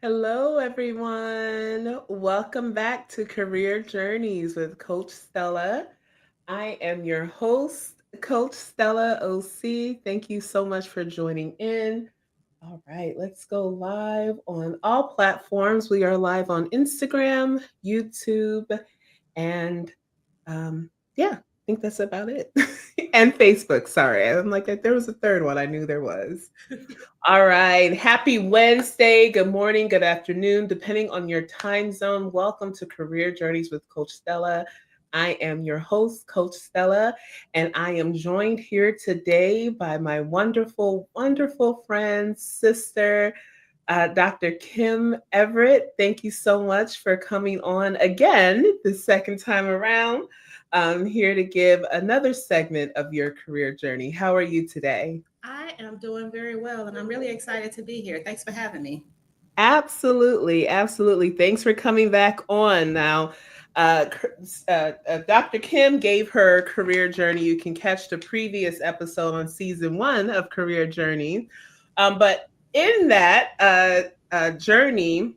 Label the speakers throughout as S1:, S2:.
S1: Hello, everyone. Welcome back to Career Journeys with Coach Stella. I am your host, Coach Stella OC. Thank you so much for joining in. All right, let's go live on all platforms. We are live on Instagram, YouTube, and yeah, I think that's about it. And Facebook. Sorry, I'm like, there was a third one. I knew there was. All right. Happy Wednesday. Good morning, good afternoon, depending on your time zone. Welcome to Career Journeys with Coach Stella. I am your host, Coach Stella, and I am joined here today by my wonderful, wonderful friend, sister, Dr. Kim Everett. Thank you so much for coming on again the second time around. I'm here to give another segment of your career journey. How are you today?
S2: I am doing very well, and I'm really excited to be here. Thanks for having me.
S1: Absolutely, absolutely. Thanks for coming back on. Now, Dr. Kim gave her career journey. You can catch the previous episode on season one of Career Journey. But in that journey,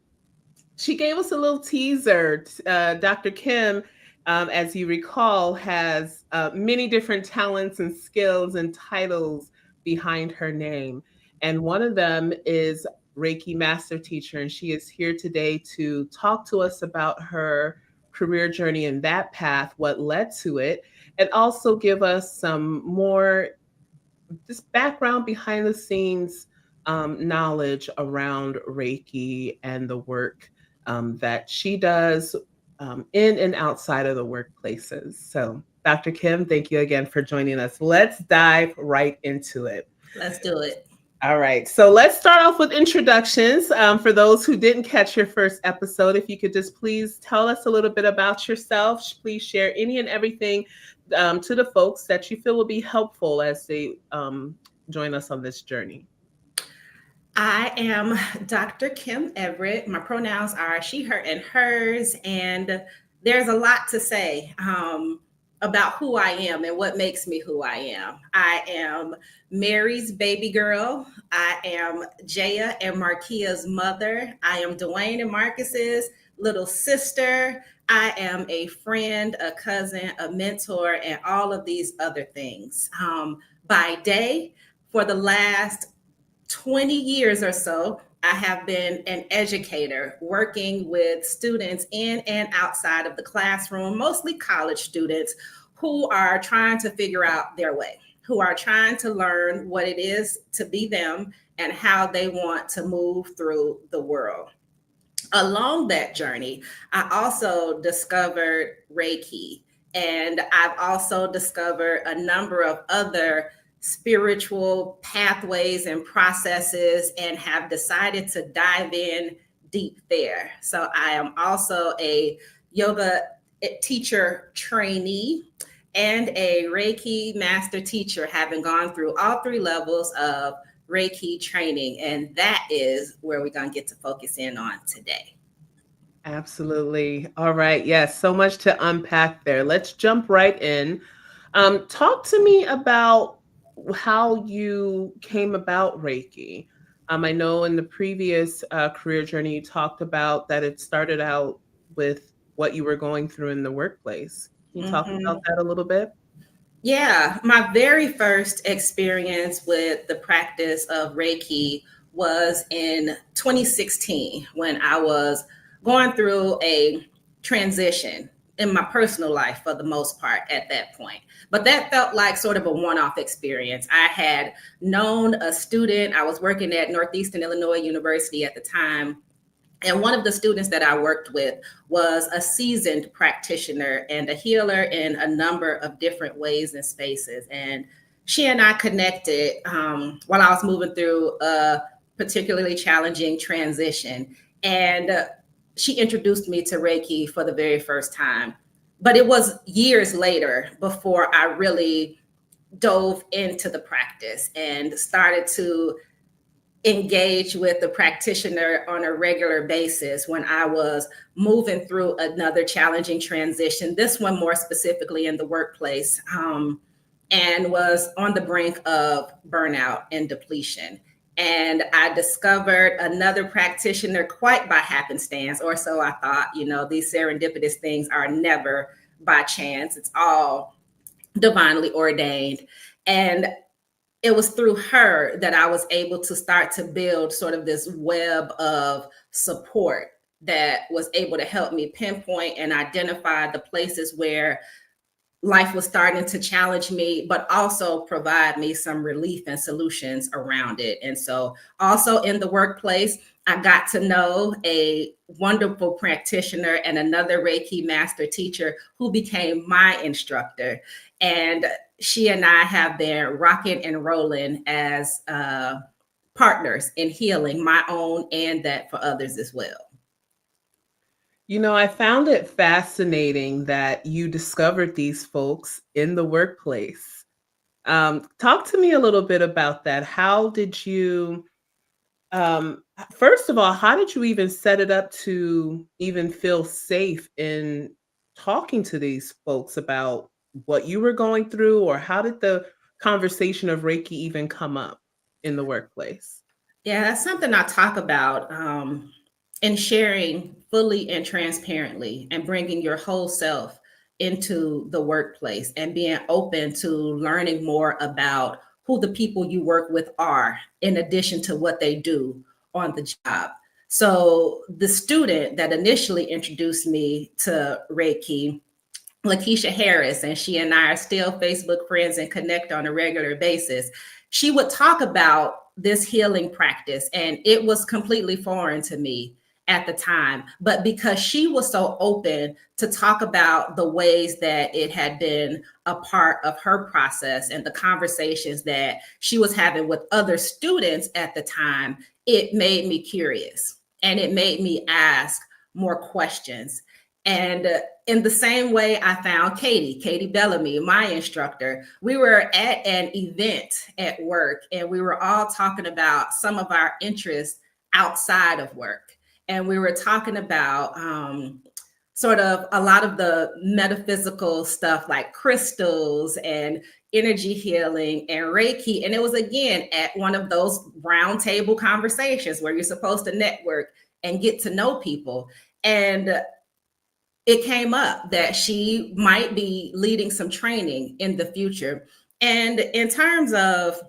S1: she gave us a little teaser. Dr. Kim, as you recall, has many different talents and skills and titles behind her name. And one of them is Reiki Master Teacher. And she is here today to talk to us about her career journey and that path, what led to it, and also give us some more just background behind the scenes knowledge around Reiki and the work that she does in and outside of the workplaces. So, Dr. Kim, thank you again for joining us. Let's dive right into it.
S2: Let's do it.
S1: All right, so let's start off with introductions. For those who didn't catch your first episode, if you could just please tell us a little bit about yourself. Please share any and everything to the folks that you feel will be helpful as they join us on this journey.
S2: I am Dr. Kim Everett. My pronouns are she, her, and hers. And there's a lot to say about who I am and what makes me who I am. I am Mary's baby girl. I am Jaya and Markia's mother. I am Dwayne and Marcus's little sister. I am a friend, a cousin, a mentor, and all of these other things. By day, for the last 20 years or so, I have been an educator working with students in and outside of the classroom, mostly college students who are trying to figure out their way, who are trying to learn what it is to be them and how they want to move through the world. Along that journey, I also discovered Reiki, and I've also discovered a number of other spiritual pathways and processes and have decided to dive in deep there. So I am also a yoga teacher trainee and a Reiki master teacher, having gone through all three levels of Reiki training. And that is where we're going to get to focus in on today.
S1: Absolutely. All right. Yes, so much to unpack there. Let's jump right in. Talk to me about how you came about Reiki. I know in the previous career journey, you talked about that it started out with what you were going through in the workplace. Can you talk about
S2: Mhm.
S1: that a little bit?
S2: Yeah, my very first experience with the practice of Reiki was in 2016 when I was going through a transition in my personal life for the most part at that point. But that felt like sort of a one off experience. I had known a student, I was working at Northeastern Illinois University at the time, and one of the students that I worked with was a seasoned practitioner and a healer in a number of different ways and spaces. And she and I connected while I was moving through a particularly challenging transition. And she introduced me to Reiki for the very first time. But it was years later before I really dove into the practice and started to engage with the practitioner on a regular basis when I was moving through another challenging transition, this one more specifically in the workplace, and was on the brink of burnout and depletion. And I discovered another practitioner quite by happenstance, or so I thought. These serendipitous things are never by chance, it's all divinely ordained. And it was through her that I was able to start to build sort of this web of support that was able to help me pinpoint and identify the places where life was starting to challenge me, but also provide me some relief and solutions around it. And so, also in the workplace, I got to know a wonderful practitioner and another Reiki master teacher who became my instructor. And she and I have been rocking and rolling as partners in healing my own and that for others as well.
S1: I found it fascinating that you discovered these folks in the workplace. Talk to me a little bit about that. How did you, first of all, how did you even set it up to even feel safe in talking to these folks about what you were going through, or how did the conversation of Reiki even come up in the workplace?
S2: Yeah, that's something I talk about, in sharing fully and transparently and bringing your whole self into the workplace and being open to learning more about who the people you work with are, in addition to what they do on the job. So, the student that initially introduced me to Reiki, Lakeisha Harris, and she and I are still Facebook friends and connect on a regular basis. She would talk about this healing practice, and it was completely foreign to me at the time. But because she was so open to talk about the ways that it had been a part of her process and the conversations that she was having with other students at the time, it made me curious and it made me ask more questions. And in the same way, I found Katie Bellamy, my instructor. We were at an event at work and we were all talking about some of our interests outside of work. And we were talking about sort of a lot of the metaphysical stuff like crystals and energy healing and Reiki. And it was again at one of those round table conversations where you're supposed to network and get to know people. And it came up that she might be leading some training in the future. And in terms of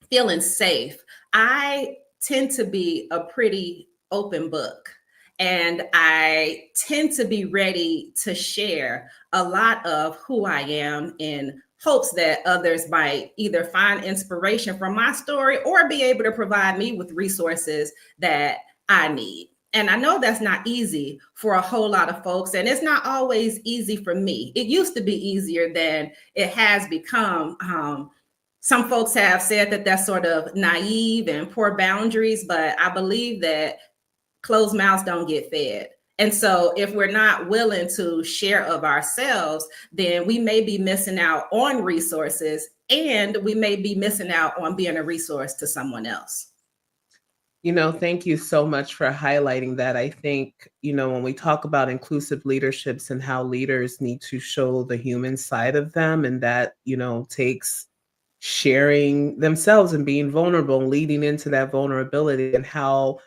S2: feeling safe, I tend to be a pretty open book. And I tend to be ready to share a lot of who I am in hopes that others might either find inspiration from my story or be able to provide me with resources that I need. And I know that's not easy for a whole lot of folks, and it's not always easy for me. It used to be easier than it has become. Some folks have said that that's sort of naive and poor boundaries, but I believe that closed mouths don't get fed. And so, if we're not willing to share of ourselves, then we may be missing out on resources and we may be missing out on being a resource to someone else.
S1: Thank you so much for highlighting that. I think, when we talk about inclusive leaderships and how leaders need to show the human side of them, and that, takes sharing themselves and being vulnerable and leading into that vulnerability, and how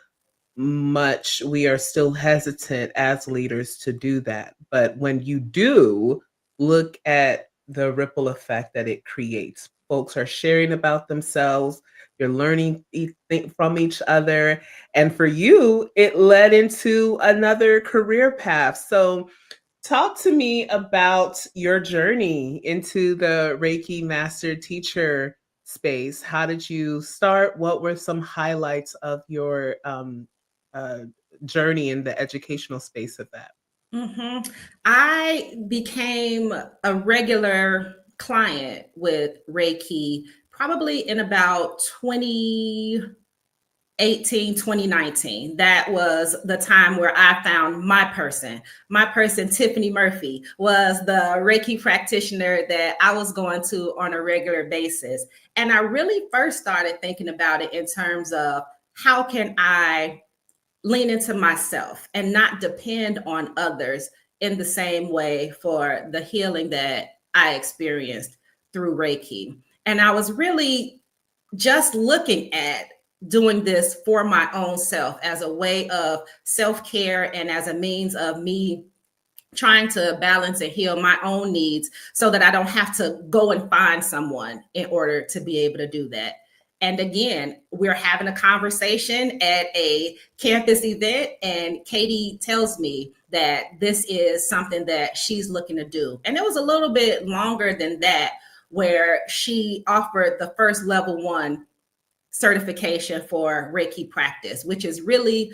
S1: much we are still hesitant as leaders to do that. But when you do, look at the ripple effect that it creates. Folks are sharing about themselves, you're learning from each other. And for you, it led into another career path. So, talk to me about your journey into the Reiki master teacher space. How did you start? What were some highlights of your uh, journey in the educational space of that?
S2: Mhm. I became a regular client with Reiki probably in about 2018, 2019. That was the time where I found my person. My person, Tiffany Murphy, was the Reiki practitioner that I was going to on a regular basis. And I really first started thinking about it in terms of how can I lean into myself and not depend on others in the same way for the healing that I experienced through Reiki. And I was really just looking at doing this for my own self as a way of self-care and as a means of me trying to balance and heal my own needs so that I don't have to go and find someone in order to be able to do that. And again, we're having a conversation at a campus event, and Katie tells me that this is something that she's looking to do. And it was a little bit longer than that, where she offered the first level one certification for Reiki practice, which is really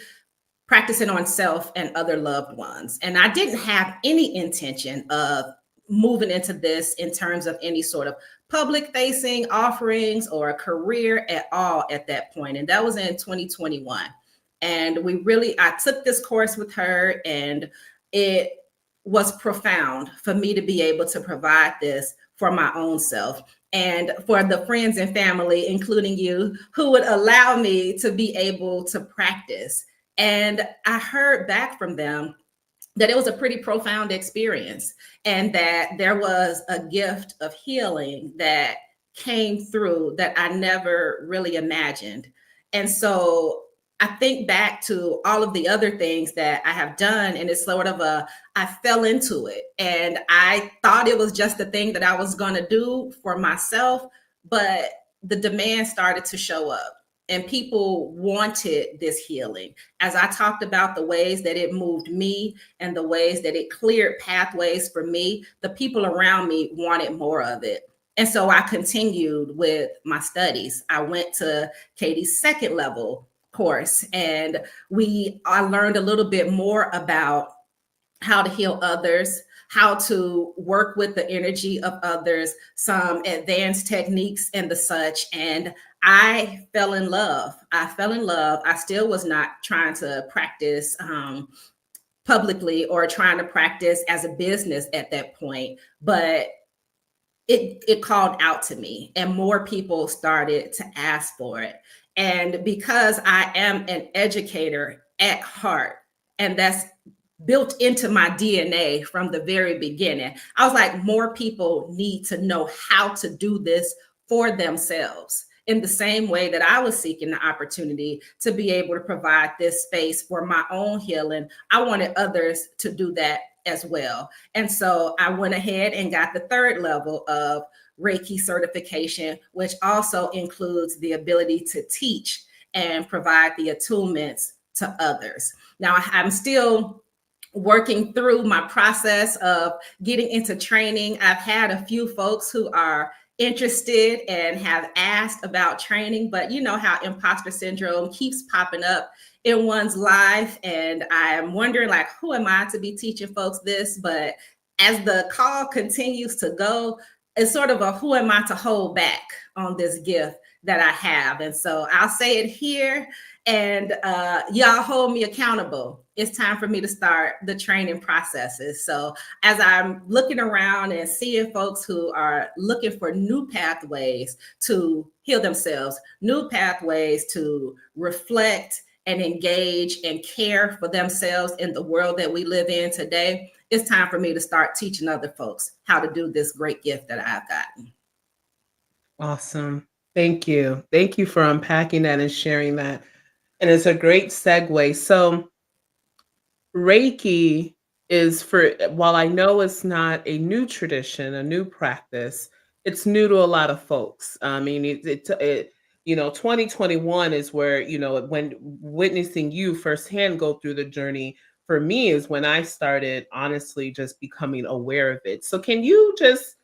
S2: practicing on self and other loved ones. And I didn't have any intention of moving into this in terms of any sort of public facing offerings or a career at all at that point. And that was in 2021. And I took this course with her, and it was profound for me to be able to provide this for my own self and for the friends and family, including you, who would allow me to be able to practice. And I heard back from them that it was a pretty profound experience, and that there was a gift of healing that came through that I never really imagined. And so I think back to all of the other things that I have done, and it's sort of I fell into it, and I thought it was just the thing that I was going to do for myself, but the demand started to show up. And people wanted this healing. As I talked about the ways that it moved me and the ways that it cleared pathways for me, the people around me wanted more of it. And so I continued with my studies. I went to Katie's second level course, and I learned a little bit more about how to heal others, how to work with the energy of others, some advanced techniques and the such. And I fell in love. I fell in love. I still was not trying to practice publicly or trying to practice as a business at that point, but it called out to me, and more people started to ask for it. And because I am an educator at heart, and that's built into my DNA from the very beginning, I was like, more people need to know how to do this for themselves. In the same way that I was seeking the opportunity to be able to provide this space for my own healing, I wanted others to do that as well. And so I went ahead and got the third level of Reiki certification, which also includes the ability to teach and provide the attunements to others. Now, I'm still working through my process of getting into training. I've had a few folks who are interested and have asked about training, but you know how imposter syndrome keeps popping up in one's life, and I'm wondering, like, who am I to be teaching folks this? But as the call continues to go, it's sort of a who am I to hold back on this gift that I have. And so I'll say it here, and y'all hold me accountable. It's time for me to start the training processes. So as I'm looking around and seeing folks who are looking for new pathways to heal themselves, new pathways to reflect and engage and care for themselves in the world that we live in today, it's time for me to start teaching other folks how to do this great gift that I've gotten.
S1: Awesome. Thank you. Thank you for unpacking that and sharing that. And it's a great segue. So, Reiki is while I know it's not a new tradition, a new practice, it's new to a lot of folks. I mean, 2021 is where, when witnessing you firsthand go through the journey for me is when I started honestly just becoming aware of it. So, can you just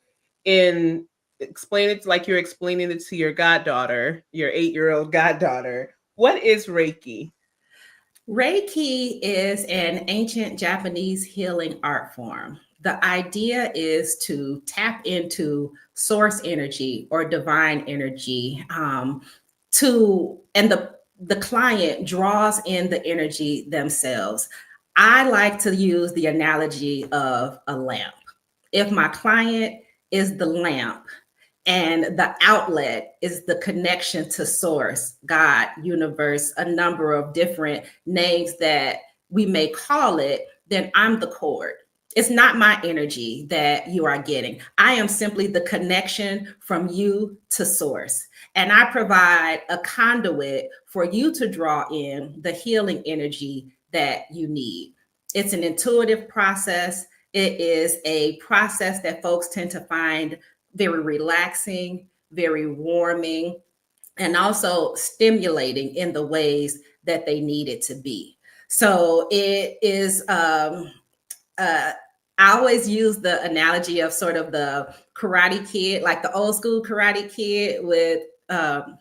S1: in explain it like you're explaining it to your goddaughter, your 8-year-old goddaughter? What is Reiki?
S2: Reiki is an ancient Japanese healing art form. The idea is to tap into source energy or divine energy, and the client draws in the energy themselves. I like to use the analogy of a lamp. If my client is the lamp, and the outlet is the connection to source, God, universe, a number of different names that we may call it, then I'm the cord. It's not my energy that you are getting. I am simply the connection from you to source. And I provide a conduit for you to draw in the healing energy that you need. It's an intuitive process. It is a process that folks tend to find very relaxing, very warming, and also stimulating in the ways that they need it to be. So it is uh, I always use the analogy of sort of the Karate Kid, like the old school Karate Kid with when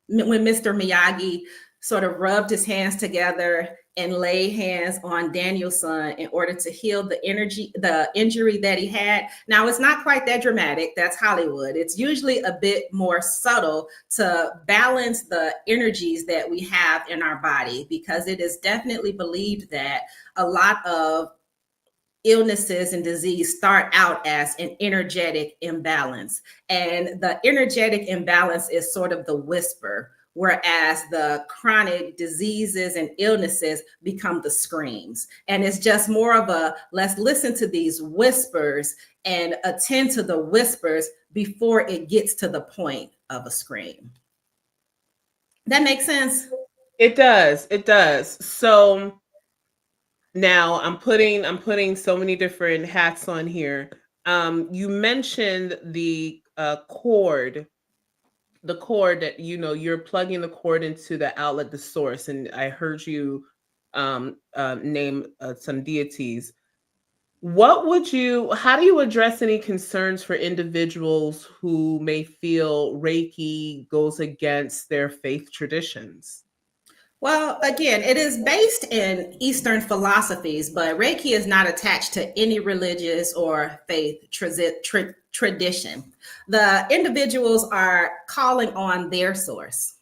S2: Mr. Miyagi sort of rubbed his hands together and laid hands on Daniel's son in order to heal the injury that he had. Now, it's not quite that dramatic. That's Hollywood. It's usually a bit more subtle to balance the energies that we have in our body, because it is definitely believed that a lot of illnesses and disease start out as an energetic imbalance. And the energetic imbalance is sort of the whisper, whereas the chronic diseases and illnesses become the screams. And it's just more of a let's listen to these whispers and attend to the whispers before it gets to the point of a scream. That makes sense?
S1: It does. It does. So now I'm putting so many different hats on here. You mentioned the cord that you're plugging the cord into the outlet, the source, and I heard you name some deities. How do you address any concerns for individuals who may feel Reiki goes against their faith traditions?
S2: Well, again, it is based in Eastern philosophies, but Reiki is not attached to any religious or faith tradition. The individuals are calling on their source.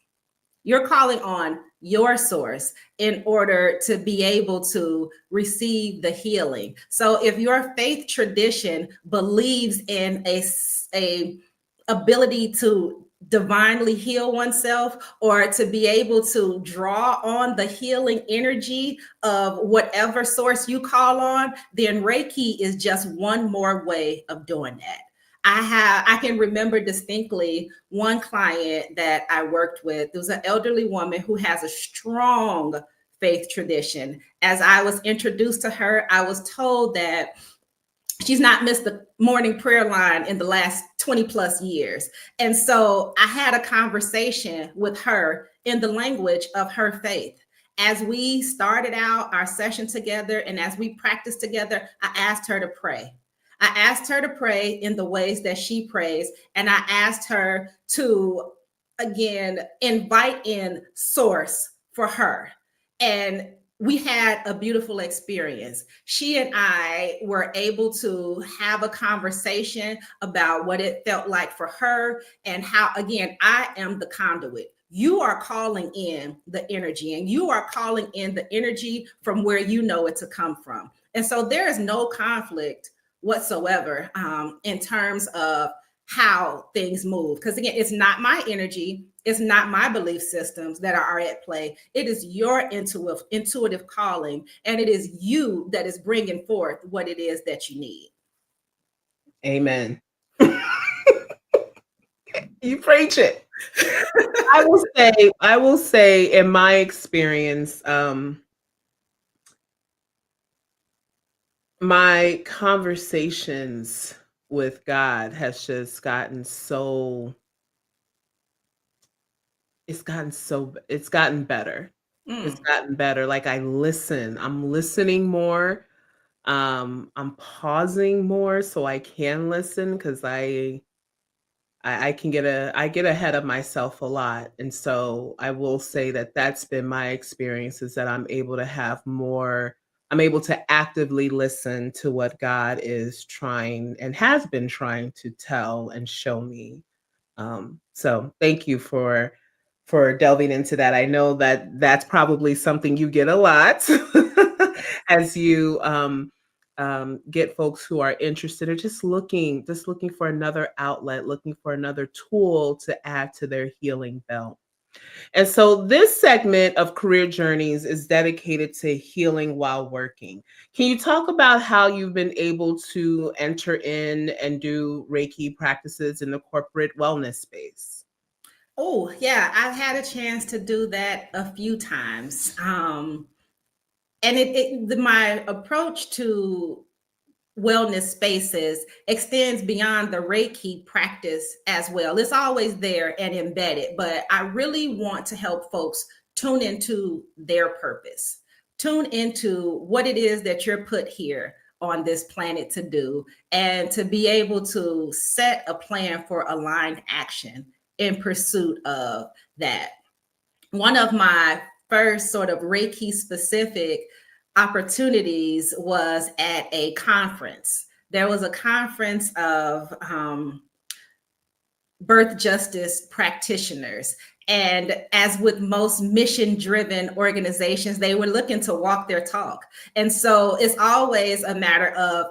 S2: You're calling on your source in order to be able to receive the healing. So if your faith tradition believes in a ability to divinely heal oneself, or to be able to draw on the healing energy of whatever source you call on, then Reiki is just one more way of doing that. I can remember distinctly one client that I worked with. There was an elderly woman who has a strong faith tradition. As I was introduced to her, I was told that she's not missed the morning prayer line in the last 20 plus years. And so I had a conversation with her in the language of her faith. As we started out our session together and as we practiced together, I asked her to pray. I asked her to pray in the ways that she prays. And I asked her to, again, invite in source for her. And we had a beautiful experience. She and I were able to have a conversation about what it felt like for her, and how, again, I am the conduit. You are calling in the energy, and you are calling in the energy from where you know it to come from. And so there is no conflict whatsoever in terms of how things move. Because again, it's not my energy, it's not my belief systems that are at play. It is your intuitive calling, and it is you that is bringing forth what it is that you need.
S1: Amen. You preach it. I will say in my experience, my conversations with God has just gotten so it's gotten better. It's
S2: Mm.
S1: gotten better. Like I'm listening more. I'm pausing more so I can listen because I can I get ahead of myself a lot. And so I will say that that's been my experience, is that I'm able to actively listen to what God is trying and has been trying to tell and show me. So thank you for delving into that. I know that that's probably something you get a lot as you get folks who are interested or just looking for another outlet, looking for another tool to add to their healing belt. And so this segment of Career Journeys is dedicated to healing while working. Can you talk about how you've been able to enter in and do Reiki practices in the corporate wellness space?
S2: Oh, yeah, I've had a chance to do that a few times. And my approach to wellness spaces extends beyond the Reiki practice as well. It's always there and embedded, but I really want to help folks tune into their purpose, tune into what it is that you're put here on this planet to do, and to be able to set a plan for aligned action in pursuit of that. One of my first sort of Reiki specific opportunities was at a conference. There was a conference of birth justice practitioners. And as with most mission driven organizations, they were looking to walk their talk. And so it's always a matter of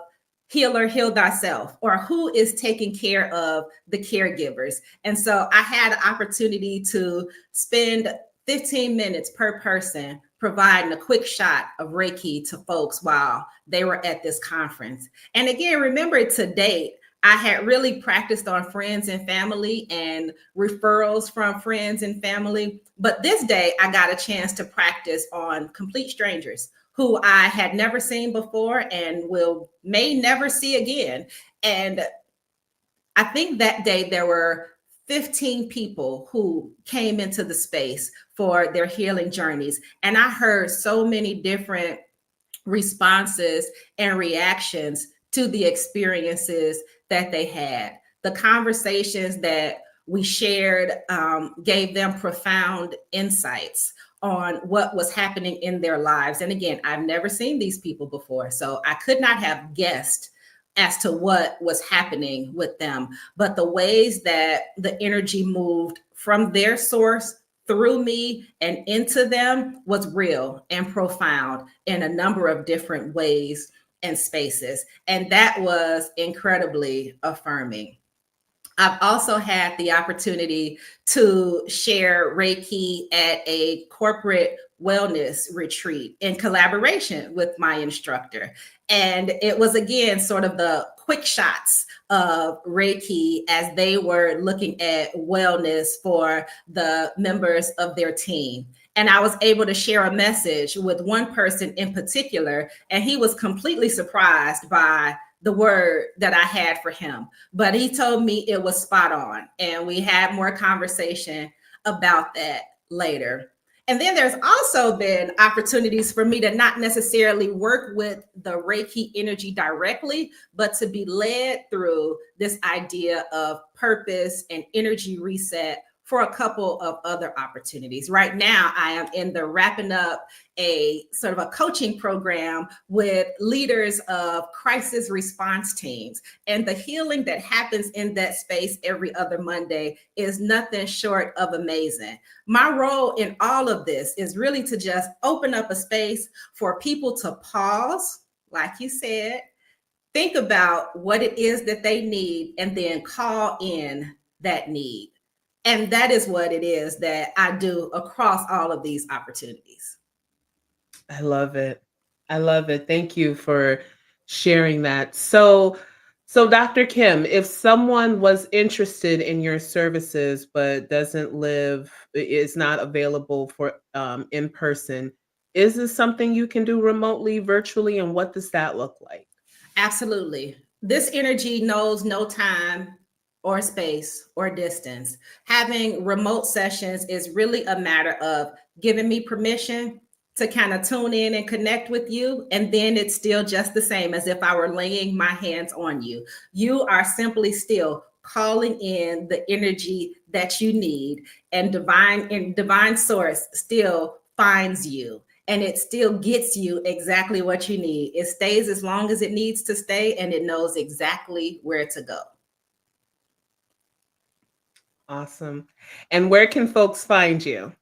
S2: healer, heal thyself, or who is taking care of the caregivers. And so I had an opportunity to spend 15 minutes per person providing a quick shot of Reiki to folks while they were at this conference. And again, remember to date, I had really practiced on friends and family and referrals from friends and family. But this day, I got a chance to practice on complete strangers who I had never seen before and may never see again. And I think that day there were 15 people who came into the space for their healing journeys. And I heard so many different responses and reactions to the experiences that they had. The conversations that we shared gave them profound insights on what was happening in their lives. And again, I've never seen these people before, so I could not have guessed as to what was happening with them. But the ways that the energy moved from their source through me and into them was real and profound in a number of different ways and spaces. And that was incredibly affirming. I've also had the opportunity to share Reiki at a corporate wellness retreat in collaboration with my instructor. And it was again sort of the quick shots of Reiki as they were looking at wellness for the members of their team. And I was able to share a message with one person in particular, and he was completely surprised by the word that I had for him. But he told me it was spot on. And we had more conversation about that later. And then there's also been opportunities for me to not necessarily work with the Reiki energy directly, but to be led through this idea of purpose and energy reset for a couple of other opportunities. Right now, I am in the wrapping up a sort of a coaching program with leaders of crisis response teams. And the healing that happens in that space every other Monday is nothing short of amazing. My role in all of this is really to just open up a space for people to pause, like you said, think about what it is that they need, and then call in that need. And that is what it is that I do across all of these opportunities.
S1: I love it. I love it. Thank you for sharing that. So Dr. Kim, if someone was interested in your services but doesn't live is not available for in person, is this something you can do remotely, virtually, and what does that look like?
S2: Absolutely. This energy knows no time or space or distance. Having remote sessions is really a matter of giving me permission to kind of tune in and connect with you. And then it's still just the same as if I were laying my hands on you. You are simply still calling in the energy that you need, and divine source still finds you, and it still gets you exactly what you need. It stays as long as it needs to stay, and it knows exactly where to go.
S1: Awesome. And where can folks find you?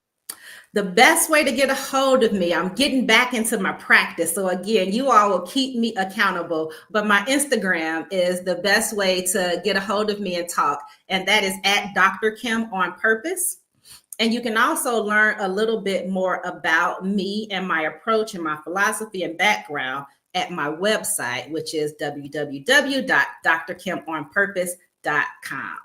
S2: The best way to get a hold of me, I'm getting back into my practice. So, again, you all will keep me accountable. But my Instagram is the best way to get a hold of me and talk. And that is at Dr. Kim on Purpose. And you can also learn a little bit more about me and my approach and my philosophy and background at my website, which is www.drkimonpurpose.com.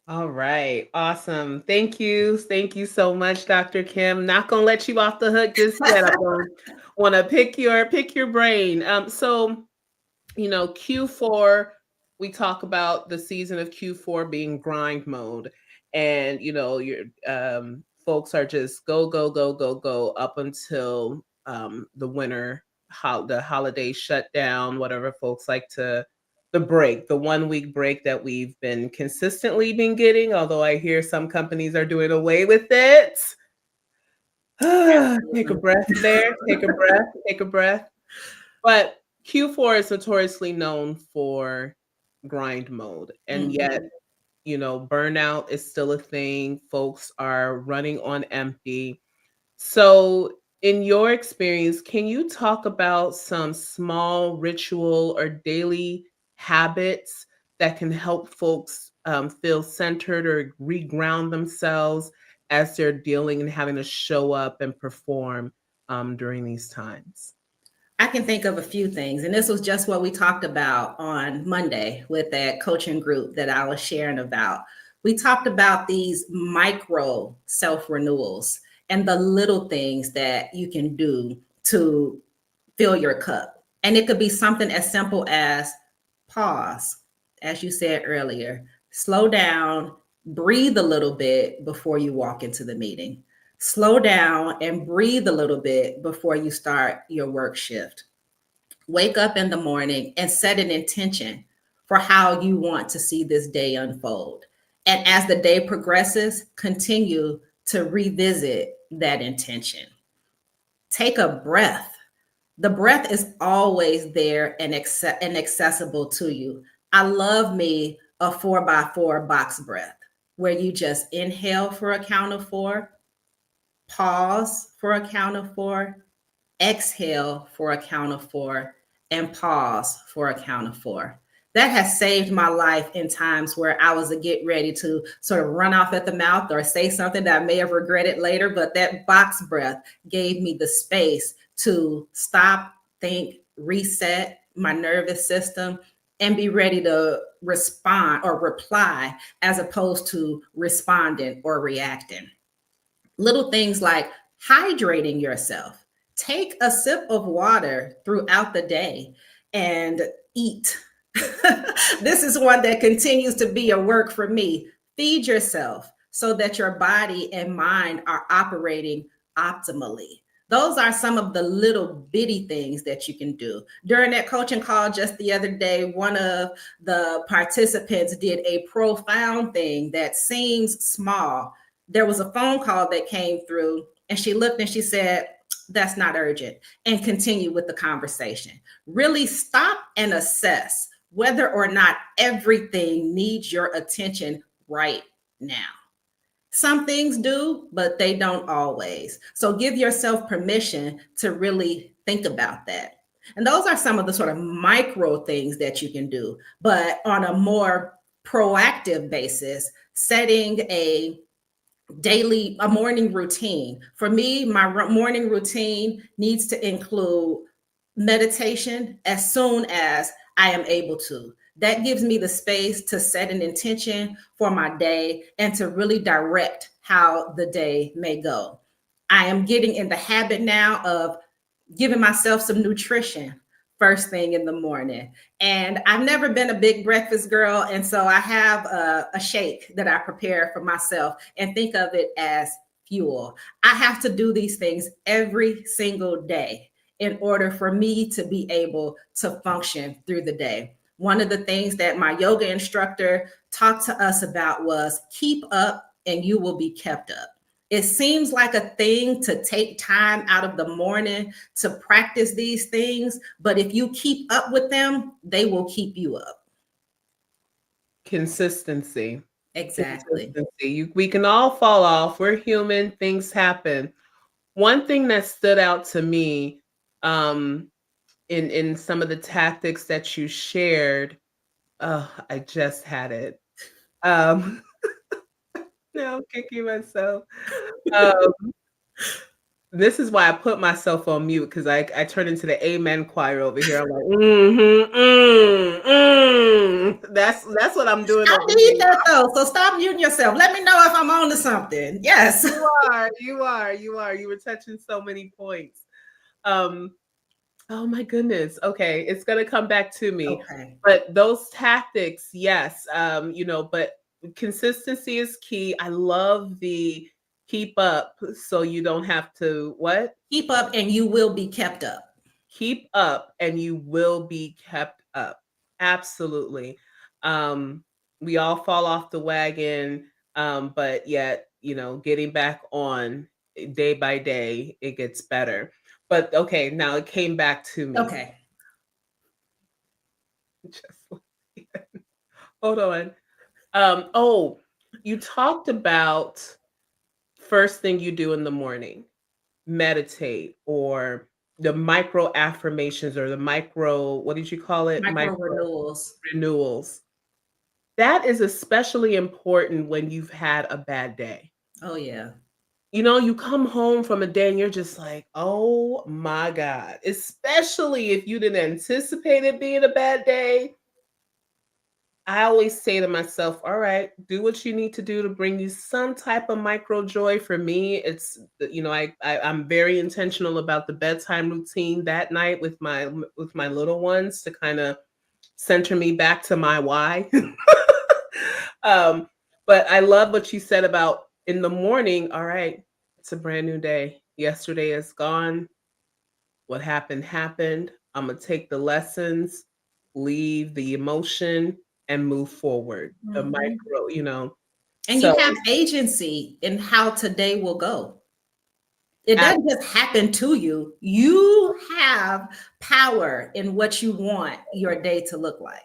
S1: All right. Awesome. Thank you. Thank you so much, Dr. Kim. Not gonna let you off the hook just yet. I'm gonna want to pick your brain. Q4, we talk about the season of Q4 being grind mode. And your folks are just go, go, go, go, go up until the winter the holiday shutdown, whatever folks like to the break, the 1 week break that we've been consistently been getting, although I hear some companies are doing away with it. Take a
S2: Absolutely.
S1: breath there, take a breath, take a breath. But Q4 is notoriously known for grind mode. And yet,
S2: Mhm.
S1: burnout is still a thing. Folks are running on empty. So, in your experience, can you talk about some small ritual or daily habits that can help folks feel centered or reground themselves as they're dealing and having to show up and perform during these times?
S2: I can think of a few things. And this was just what we talked about on Monday with that coaching group that I was sharing about. We talked about these micro self renewals and the little things that you can do to fill your cup. And it could be something as simple as pause, as you said earlier, slow down, breathe a little bit before you walk into the meeting. Slow down and breathe a little bit before you start your work shift. Wake up in the morning and set an intention for how you want to see this day unfold. And as the day progresses, continue to revisit that intention. Take a breath. The breath is always there and, accessible to you. I love me a 4x4 box breath where you just inhale for a count of four, pause for a count of four, exhale for a count of four, and pause for a count of four. That has saved my life in times where I was to get ready to sort of run off at the mouth or say something that I may have regretted later. But that box breath gave me the space to stop, think, reset my nervous system, and be ready to respond or reply as opposed to responding or reacting. Little things like hydrating yourself. Take a sip of water throughout the day and eat. This is one that continues to be a work for me. Feed yourself so that your body and mind are operating optimally. Those are some of the little bitty things that you can do. During that coaching call just the other day, one of the participants did a profound thing that seems small. There was a phone call that came through, and she looked and she said, "That's not urgent," and continue with the conversation. Really stop and assess whether or not everything needs your attention right now. Some things do, but they don't always. So give yourself permission to really think about that. And those are some of the sort of micro things that you can do. But on a more proactive basis, setting a morning routine. For me, my morning routine needs to include meditation as soon as I am able to. That gives me the space to set an intention for my day and to really direct how the day may go. I am getting in the habit now of giving myself some nutrition first thing in the morning. And I've never been a big breakfast girl. And so I have a shake that I prepare for myself and think of it as fuel. I have to do these things every single day in order for me to be able to function through the day. One of the things that my yoga instructor talked to us about was keep up and you will be kept up. It seems like a thing to take time out of the morning to practice these things, but if you keep up with them, they will keep you up.
S1: Consistency.
S2: Exactly.
S1: Consistency. We can all fall off. We're human. Things happen. One thing that stood out to me um, in some of the tactics that you shared, oh, I just had it. Um, Now I'm kicking myself. Um, this is why I put myself on mute because I turn into the amen choir over here. I'm like, That's what I'm doing
S2: I
S1: over
S2: need
S1: here.
S2: that though. So stop muting yourself. Let me know if I'm on to something. Yes.
S1: You were touching so many points. Um, oh my goodness. Okay, it's gonna come back to me.
S2: Okay.
S1: But those tactics, yes, but consistency is key. I love the keep up so you don't have to what?
S2: Keep up and you will be kept up.
S1: Keep up and you will be kept up. Absolutely. Um, we all fall off the wagon, but yet, getting back on day by day, it gets better. But okay, now it came back to me.
S2: Okay.
S1: Just hold on. Oh, you talked about first thing you do in the morning, meditate or the micro affirmations or the micro, what did you call it?
S2: Micro
S1: Micro
S2: renewals.
S1: renewals. That is especially important when you've had a bad day.
S2: Oh yeah.
S1: You come home from a day and you're just like, oh my God. Especially if you didn't anticipate it being a bad day. I always say to myself, all right, do what you need to do to bring you some type of micro joy. For me, I'm very intentional about the bedtime routine that night with my little ones to kind of center me back to my why. um, but I love what you said about in the morning. All right, it's a brand new day. Yesterday is gone. What happened happened. I'm gonna take the lessons, leave the emotion, and move forward. The
S2: Mhm.
S1: micro,
S2: And you
S1: So
S2: have agency in how today will go. It
S1: ab-
S2: doesn't just happen to you. You have power in what you want your day to look like.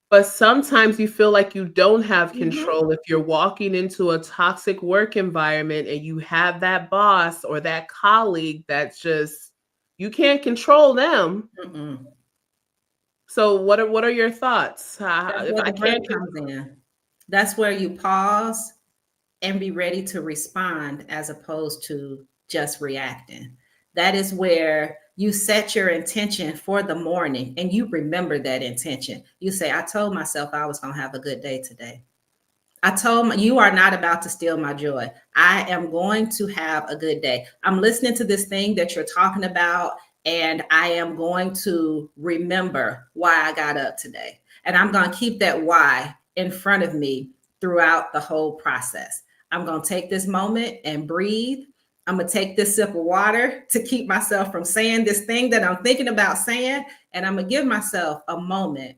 S1: but sometimes you feel like you don't have
S2: Mhm.
S1: control if you're walking into a toxic work environment and you have that boss or that colleague that's just you can't control them.
S2: Mm-mm.
S1: So what are your thoughts?
S2: That's
S1: If
S2: where
S1: I
S2: the work
S1: can't
S2: comes in. That's where you pause and be ready to respond as opposed to just reacting. That is where you set your intention for the morning and you remember that intention. You say, I told myself I was going to have a good day today. I told my, you are not about to steal my joy. I am going to have a good day. I'm listening to this thing that you're talking about, and I am going to remember why I got up today. And I'm going to keep that why in front of me throughout the whole process. I'm going to take this moment and breathe. I'm going to take this sip of water to keep myself from saying this thing that I'm thinking about saying. And I'm going to give myself a moment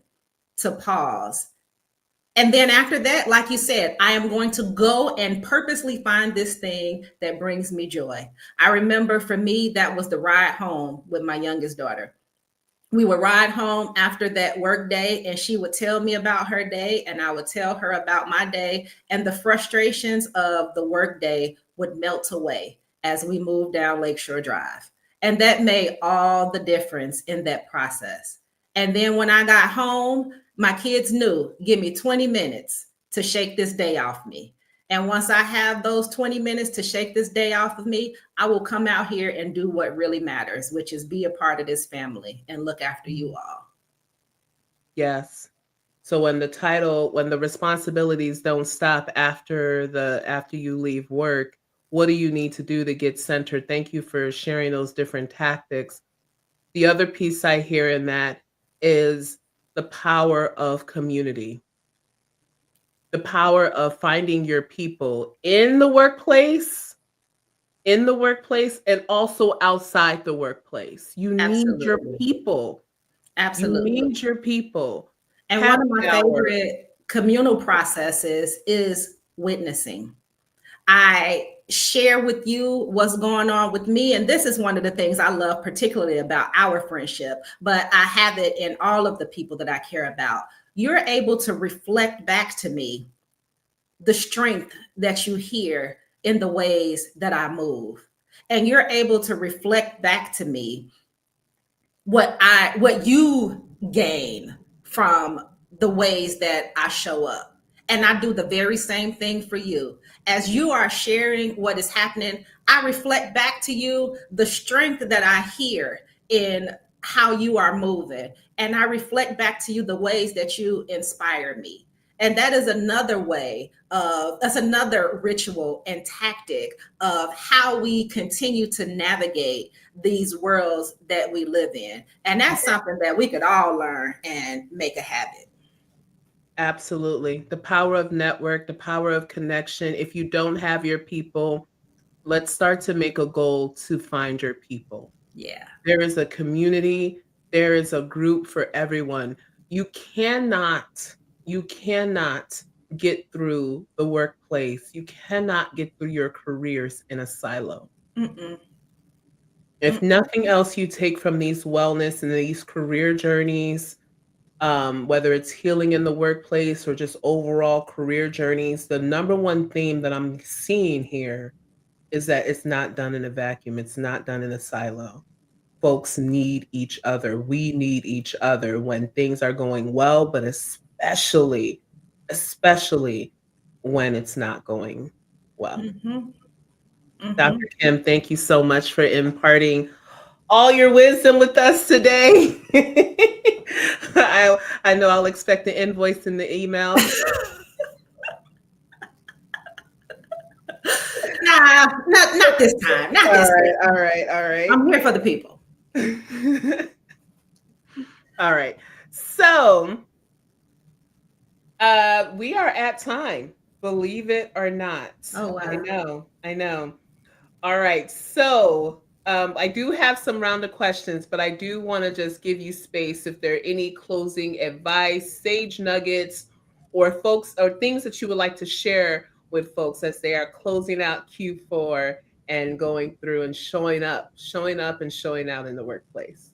S2: to pause, and then after that, like you said, I am going to go and purposely find this thing that brings me joy. I remember for me, that was the ride home with my youngest daughter. We would ride home after that work day, and she would tell me about her day, and I would tell her about my day, and the frustrations of the work day would melt away as we moved down Lakeshore Drive. And that made all the difference in that process. And then when I got home, my kids knew, give me 20 minutes to shake this day off me. And once I have those 20 minutes to shake this day off of me, I will come out here and do what really matters, which is be a part of this family and look after you all.
S1: Yes. So when the responsibilities don't stop after you leave work, what do you need to do to get centered? Thank you for sharing those different tactics. The other piece I hear in that is the power of community, the power of finding your people in the workplace and also outside the workplace. You need your
S2: Absolutely.
S1: people. You
S2: Absolutely.
S1: need your people.
S2: And one
S1: Happy
S2: of my
S1: hour.
S2: favorite communal processes is witnessing. I share with you what's going on with me. And this is one of the things I love, particularly about our friendship, but I have it in all of the people that I care about. You're able to reflect back to me the strength that you hear in the ways that I move. And you're able to reflect back to me what you gain from the ways that I show up. And I do the very same thing for you. As you are sharing what is happening, I reflect back to you the strength that I hear in how you are moving. And I reflect back to you the ways that you inspire me. And that is another way of, that's another ritual and tactic of how we continue to navigate these worlds that we live in. And that's something that we could all learn and make a habit.
S1: Absolutely. The power of network, the power of connection. If you don't have your people, let's start to make a goal to find your people.
S2: Yeah.
S1: There is a community, there is a group for everyone. You cannot, you cannot get through the workplace. You cannot get through your careers in a silo.
S2: Mm-mm.
S1: If
S2: Mm-mm.
S1: nothing else you take from these wellness and these career journeys, whether it's healing in the workplace or just overall career journeys, the number one theme that I'm seeing here is that it's not done in a vacuum. It's not done in a silo. Folks need each other. We need each other when things are going well, but especially when it's not going well.
S2: Mm-hmm. Mm-hmm.
S1: Dr. Kim, thank you so much for imparting all your wisdom with us today. I know I'll expect the invoice in the email.
S2: Nah, not this time. Not
S1: All
S2: this
S1: right,
S2: time.
S1: all right, all right.
S2: I'm here for the people.
S1: All right. So, we are at time, believe it or not.
S2: Oh
S1: I
S2: wow.
S1: know, I know. All right. So, I do have some round of questions, but I do want to just give you space if there are any closing advice, sage nuggets, or folks or things that you would like to share with folks as they are closing out Q4 and going through and showing up and showing out in the workplace.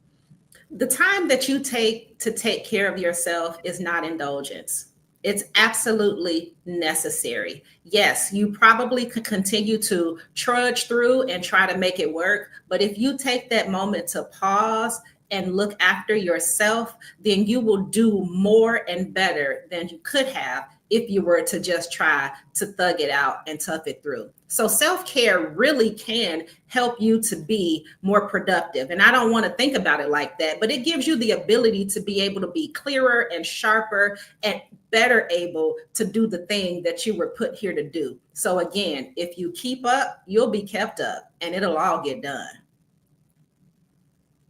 S2: The time that you take to take care of yourself is not indulgence. It's absolutely necessary. Yes, you probably could continue to trudge through and try to make it work. But if you take that moment to pause and look after yourself, then you will do more and better than you could have if you were to just try to thug it out and tough it through. So self care really can help you to be more productive. And I don't want to think about it like that, but it gives you the ability to be able to be clearer and sharper and better able to do the thing that you were put here to do. So again, if you keep up, you'll be kept up and it'll all get done.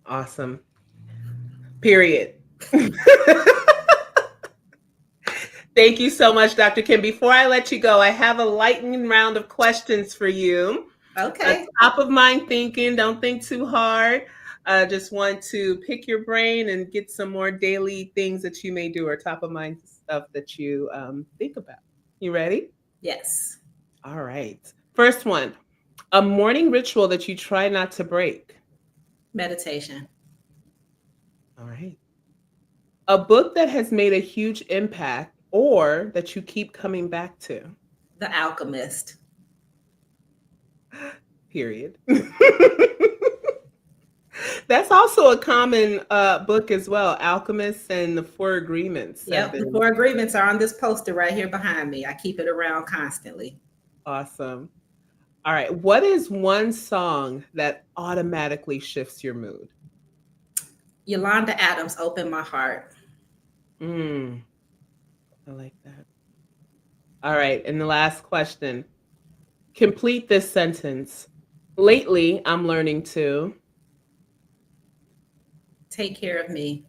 S1: Awesome. Period. Thank you so much, Dr. Kim. Before I let you go, I have a lightning round of questions for you.
S2: Okay.
S1: Top of mind thinking, don't think too hard. Just want to pick your brain and get some more daily things that you may do or top of mind stuff that you think about. You ready?
S2: Yes.
S1: All right. First one, a morning ritual that you try not to break.
S2: Meditation.
S1: All right. A book that has made a huge impact or that you keep coming back to.
S2: The Alchemist.
S1: Period. That's also a common book as well. Alchemists and the Four Agreements have
S2: Yep. The
S1: been
S2: four agreements are on this poster right here behind me. I keep it around constantly.
S1: awesome. All right. What is one song that automatically shifts your mood?
S2: Yolanda Adams, Open My Heart.
S1: Mm, I like that. All right. And the last question, complete this sentence. Lately, I'm learning to.
S2: Take care of me.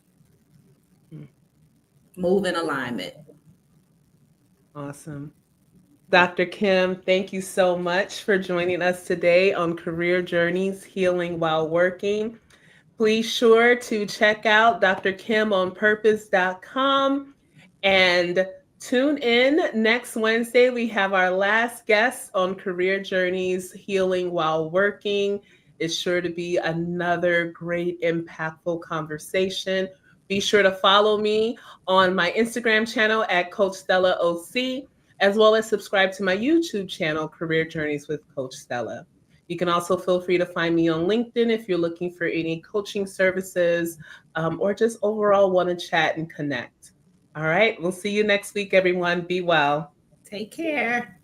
S1: Mm,
S2: Move in alignment.
S1: awesome. Dr. Kim, thank you so much for joining us today on Career Journeys Healing While Working. Please sure to check out Dr. Kim on purpose.com and tune in next Wednesday. We have our last guest on Career Journeys Healing While Working. It's sure to be another great, impactful conversation. Be sure to follow me on my Instagram channel at Coach Stella OC, as well as subscribe to my YouTube channel, Career Journeys with Coach Stella. You can also feel free to find me on LinkedIn if you're looking for any coaching services or just overall want to chat and connect. All right. We'll see you next week, everyone. Be well.
S2: Take care.